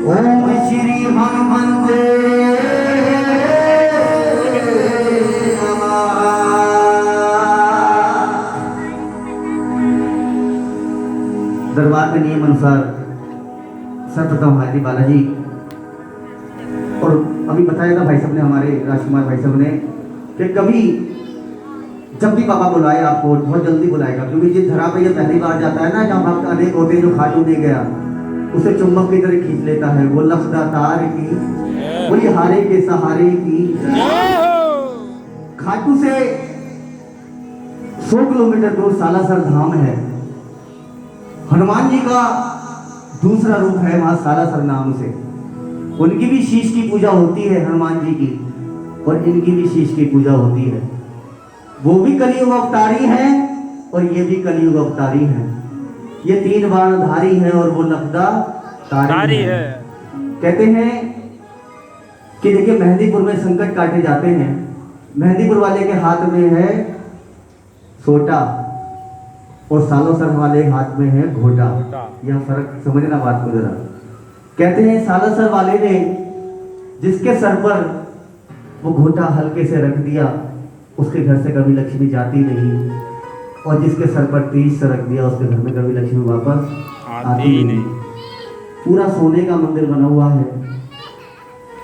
ओम श्री हनुमंते नमः। दरबार के नियम अनुसार सर्वप्रथम हाजिरी बालाजी, और अभी बताया था भाई साहब ने, हमारे राजकुमार भाई साहब ने, कि कभी जब भी बाबा बुलाए आपको बहुत जल्दी बुलाएगा, क्योंकि जिस धरा पे ये पहली बार जाता है ना, जहाँ भक्त अनेक होते हैं, जो खाटू नहीं गया उसे चुम्बक की तरह खींच लेता है। वो लफ्ज़ तार की, वही हारे के सहारे की। खाटू से 100 किलोमीटर दूर सालासर धाम है। हनुमान जी का दूसरा रूप है वहां सालासर नाम से। उनकी भी शीश की पूजा होती है, हनुमान जी की, और इनकी भी शीश की पूजा होती है। वो भी कलियुग अवतारी है और ये भी कलियुग अवतारी है। ये 3 बाणधारी है और वो नकदा तारी है। कहते हैं कि देखिए, मेहंदीपुर में संकट काटे जाते हैं। मेहंदीपुर वाले के हाथ में है सोटा और सालोसर वाले हाथ में है घोटा। यह फर्क समझना बात को जरा। कहते हैं सालोसर वाले ने जिसके सर पर वो घोटा हल्के से रख दिया, उसके घर से कभी लक्ष्मी जाती नहीं, और जिसके सर पर तीस से रख दिया, उसके घर में कभी लक्ष्मी वापस आती नहीं। पूरा सोने का मंदिर बना हुआ है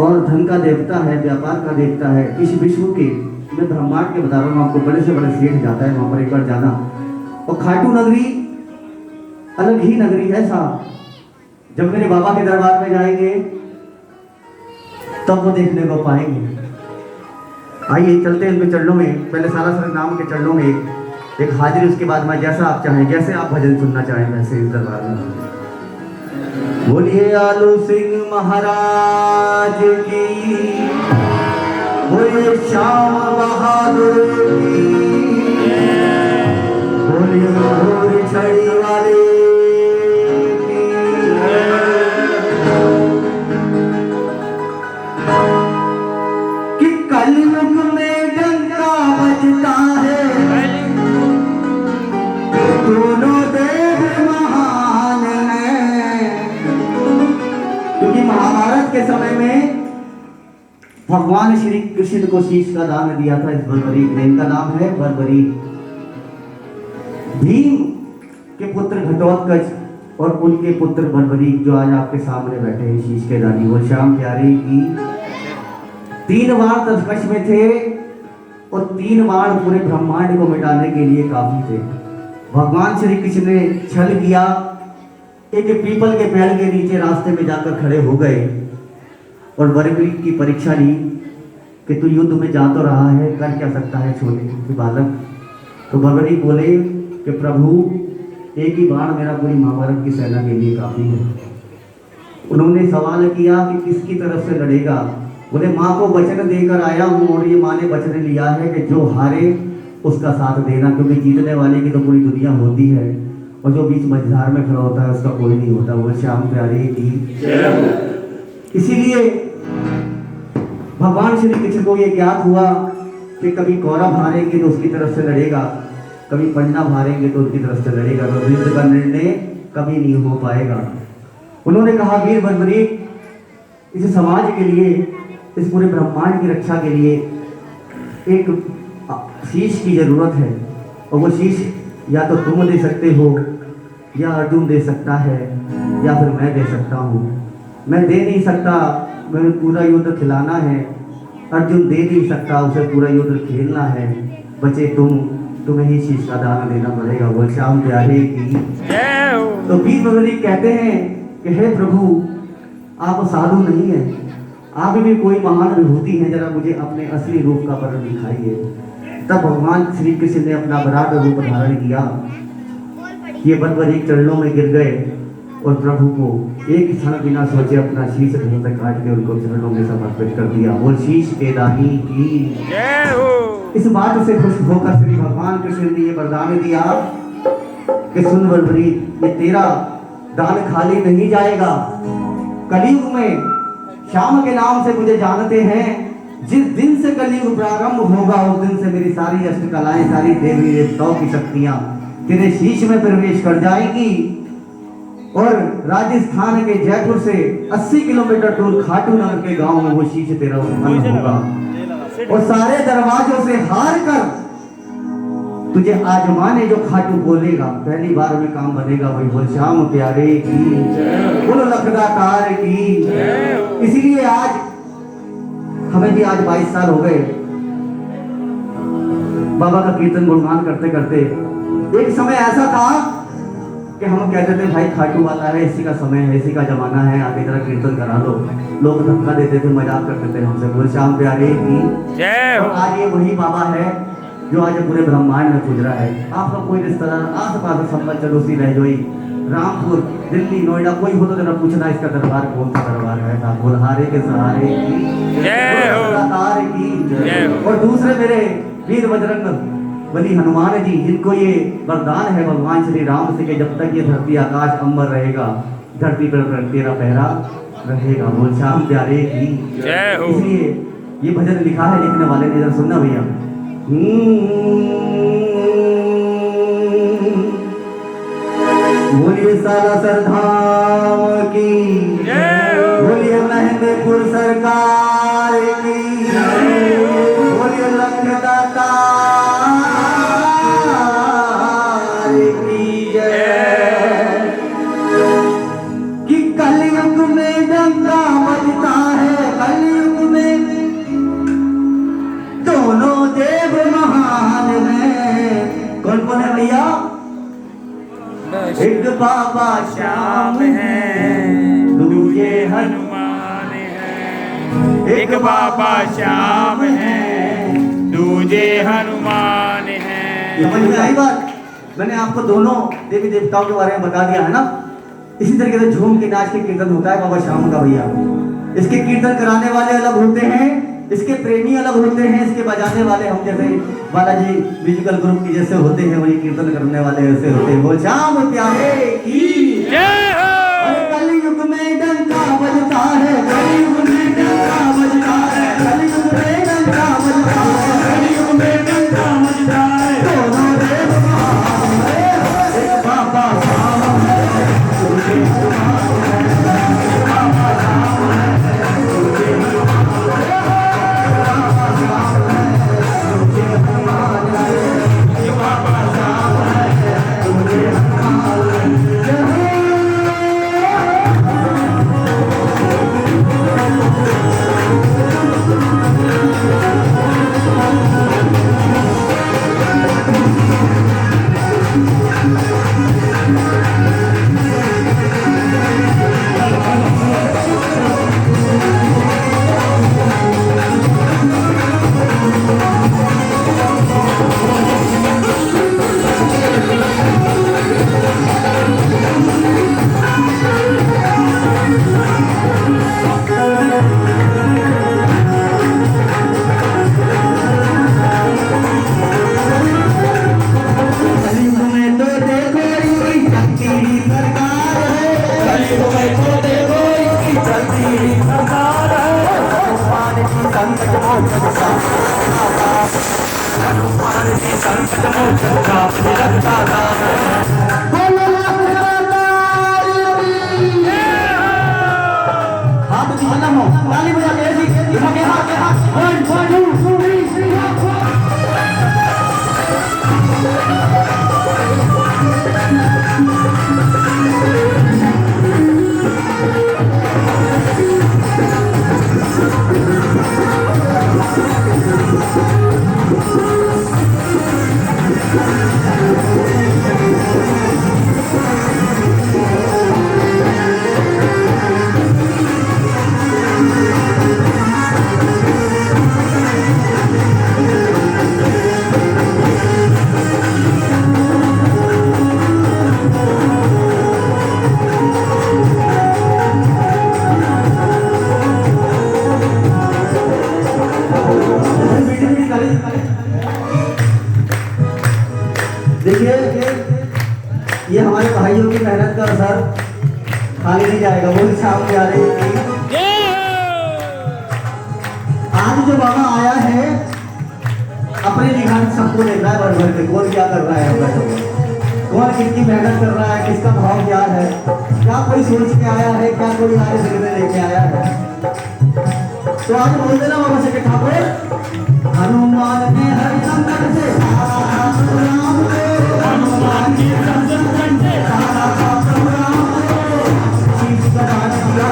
और धन का देवता है, व्यापार का देवता है। इस विश्व के, मैं ब्रह्मांड के बता रहा हूँ आपको, बड़े से बड़े सेठ जाता है वहां पर एक बार जाना। और खाटू नगरी अलग ही नगरी है साहब। जब मेरे बाबा के दरबार में जाएंगे तब वो देखने को पाएंगे। आइए चलते हैं उनके चरणों में। पहले सालासर नाम के चरणों में एक हाजिरी, उसके बाद मैं जैसा आप चाहें, जैसे आप भजन सुनना चाहें वैसे इस दरबार में। बोलिए आलू सिंह महाराज की, बोलिए श्याम बहादुर की, बोलिए घोर छड़ी वाले की। कि कलयुग में डंका बजता है, दोनों देव महान हैं। क्योंकि महाभारत के समय में भगवान श्री कृष्ण को शीश का दान दिया था इस बर्बरीक ने। इनका नाम है बर्बरीक। भीम के पुत्र घटोत्कच और उनके पुत्र बर्बरीक, जो आज आपके सामने बैठे हैं शीश के दानी, वो श्याम प्यारे की 3 बार तक्षक में थे और 3 बार पूरे ब्रह्मांड को मिटाने के लिए काफी थे। भगवान श्री कृष्ण ने छल किया, एक पीपल के पेड़ के नीचे रास्ते में जाकर खड़े हो गए और बर्बरीक की परीक्षा ली कि तू युद्ध में जा तो रहा है, कर क्या सकता है छोटे बालक। तो बर्बरीक बोले कि प्रभु, एक ही बाण मेरा पूरी महाभारत की सेना के लिए काफी है। उन्होंने सवाल किया कि किसकी तरफ से लड़ेगा। बोले माँ को वचन देकर आया हूँ और ये माँ ने वचन लिया है कि जो हारे उसका साथ देना, क्योंकि जीतने वाले की तो पूरी दुनिया होती है और जो बीच मझधार में खड़ा होता है उसका कोई नहीं होता। वो श्याम प्यारे की। इसीलिए भगवान श्री कृष्ण को यह ज्ञात हुआ कि कभी कौरव हारेंगे तो उसकी तरफ से लड़ेगा, कभी पांडव हारेंगे तो उनकी तरफ से लड़ेगा, तो युद्ध का निर्णय कभी नहीं हो पाएगा। उन्होंने कहा वीर बर्बरीक, इस समाज के लिए, इस पूरे ब्रह्मांड की रक्षा के लिए एक शीश की जरूरत है, और वो शीश या तो तुम दे सकते हो, या अर्जुन दे सकता है, या फिर मैं दे सकता हूँ। मैं दे नहीं सकता, मैंने पूरा युद्ध खिलाना है। अर्जुन दे नहीं सकता, उसे पूरा युद्ध खेलना है। बचे तुम्हें ही शीश का दान देना पड़ेगा। वो श्याम प्यारे की। तो वीर बर्बरीक कहते हैं कि हे प्रभु, आप साधु नहीं है, आप भी कोई महान विभूति है, जरा मुझे अपने असली रूप का वर्ण दिखाइए। तब भगवान श्री कृष्ण ने अपना विराट रूप धारण किया। ये बर्बरीक चरणों में गिर गए और प्रभु को एक क्षण बिना सोचे अपना शीश धड़ से काट के उनको चरणों में समर्पित कर दिया। वो शीश के दानी की। इस बात से खुश होकर श्री भगवान कृष्ण ने ये वरदान दिया कि सुन बर्बरीक, ये तेरा दान खाली नहीं जाएगा। कलयुग में श्याम के नाम से मुझे जानते हैं। जिस दिन से कलयुग प्रारंभ होगा उस दिन से मेरी सारी अष्ट कलाएं, सारी देवी देवताओं की शक्तियां तेरे शीश में प्रवेश कर जाएंगी। और राजस्थान के जयपुर से 80 किलोमीटर दूर खाटू नगर के गांव में वो शीश तेरा उत्पन्न होगा और सारे दरवाजों से हार कर तुझे आजमाने जो खाटू बोलेगा पहली बार में काम बनेगा वही बोल श्याम प्यारे की बोलो लखदातार की। इसलिए आज हमें भी आज 22 साल हो गए बाबा का कीर्तन गुणगान करते करते। एक समय ऐसा था कि हम कहते थे भाई खाटू वाला है, इसी का समय है, इसी का जमाना है, आगे जरा कीर्तन करा लो। लोग धक्का देते थे, मजाक करते थे हमसे, बोल श्याम प्यारे की जय। और आज ये वही बाबा है जो आज पूरे ब्रह्मांड में पूज रहा है। आपका कोई रिश्तेदार आस पास संबंध चलोसी रह जोई रामपुर दिल्ली नोएडा कोई हो तो जरा पूछना इसका दरबार कौन सा दरबार है। बोलहारे के सहारे की जय हो। और दूसरे मेरे वीर बजरंग बली हनुमान जी जिनको ये वरदान है भगवान श्री राम से कि जब तक ये धरती आकाश अंबर रहेगा धरती पर तेरा पहरा रहेगा। बोल श्याम प्यारे की जय हो। इसलिए ये भजन लिखा है लिखने वाले ने, जरा सुनना भैया। बोलिए सालासर धाम की बोलिए महेंद्रपुर सरकार की बोलिए लखदाता की जय। कि कलयुग में डंका बजता है, कलयुग में दोनों देव महान हैं। कौन कौन है भैया? एक बाबा श्याम है, दूजे हनुमान है। एक बाबा श्याम है, दूजे हनुमान है। समझ में आई बात? मैंने आपको दोनों देवी देवताओं के बारे में बता दिया है ना। इसी तरीके से झूम के नाच के कीर्तन होता है बाबा श्याम का भैया। इसके कीर्तन कराने वाले अलग होते हैं, इसके प्रेमी अलग होते हैं, इसके बजाने वाले हम जैसे बालाजी म्यूजिकल ग्रुप की जैसे होते हैं, वही कीर्तन करने वाले ऐसे होते हैं। बोल श्याम प्यारे की जय हो। कलयुग में डंका बजता है, कलयुग में डंका बजता है, कलयुग में डंका बजता है, कलयुग में डंका बजता है। दोनों देव महान है, एक बाबा श्याम है, दूजे हनुमान है। एक बाबा श्याम है, दूजे हनुमान है। देखिए ये हमारे भाइयों की मेहनत का असर खाली नहीं जाएगा। वो श्याम प्यारे आज जो बाबा आया है अपने निगाह सबको देख रहा है भर भर के। कौन क्या कर रहा है? कौन कितनी मेहनत कर रहा है, किसका भाव क्या है, क्या कोई सोच के आया है, क्या कोई आगे दिल में लेके आया है। तो आज बोल देना बाबा से ठाकुर, हनुमान ने हर संकट से हनुमान के संकट से शीश कटान दिया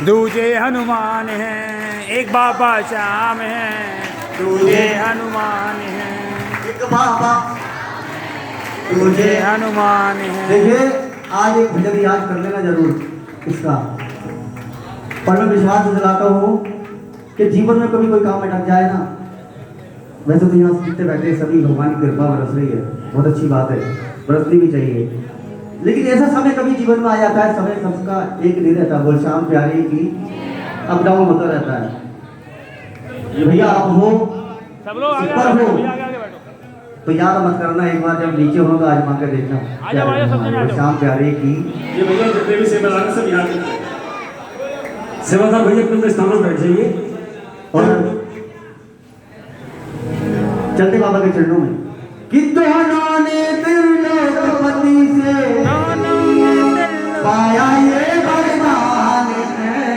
दूजे हनुमान हैं, एक बाबा श्याम हैं, दूजे हनुमान हैं, एक बाबा दूजे हनुमान हैं। देखिए आज एक भजन याद कर लेना जरूर इसका, पर मैं विश्वास दिलाता हूँ कि जीवन में कभी कोई काम अटक जाए ना, वैसे तो यहाँ जितने बैठे सभी भगवान की कृपा बरस रही है, बहुत अच्छी बात है, बरसनी भी चाहिए, लेकिन ऐसा समय कभी जीवन में आ जाता है, समय सबका एक नहीं रहता, बोल शाम प्यारे की अप डाउन होता रहता है। ये भैया आप हो सब लोग आगे ऊपर हो आगे बैठो। तो याद मत करना, एक बार जब नीचे हो तो आजमा के देखना आ जाओ, आ जाओ, सब जने आ जाओ। शाम प्यारे की ये भैया जितने भी सेवादार हैं सब यहाँ पे सेवादार भैया अपने स्थान पर बैठ जाइए और चलते बाबा के चरणों में कि दोनों ने त्रिलोकपति से पाया ये वरदान है,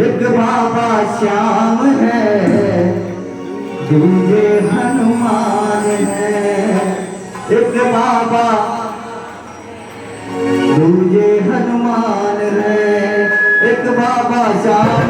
एक बाबा श्याम है, दूजे हनुमान है, एक बाबा दूजे हनुमान है, एक बाबा श्याम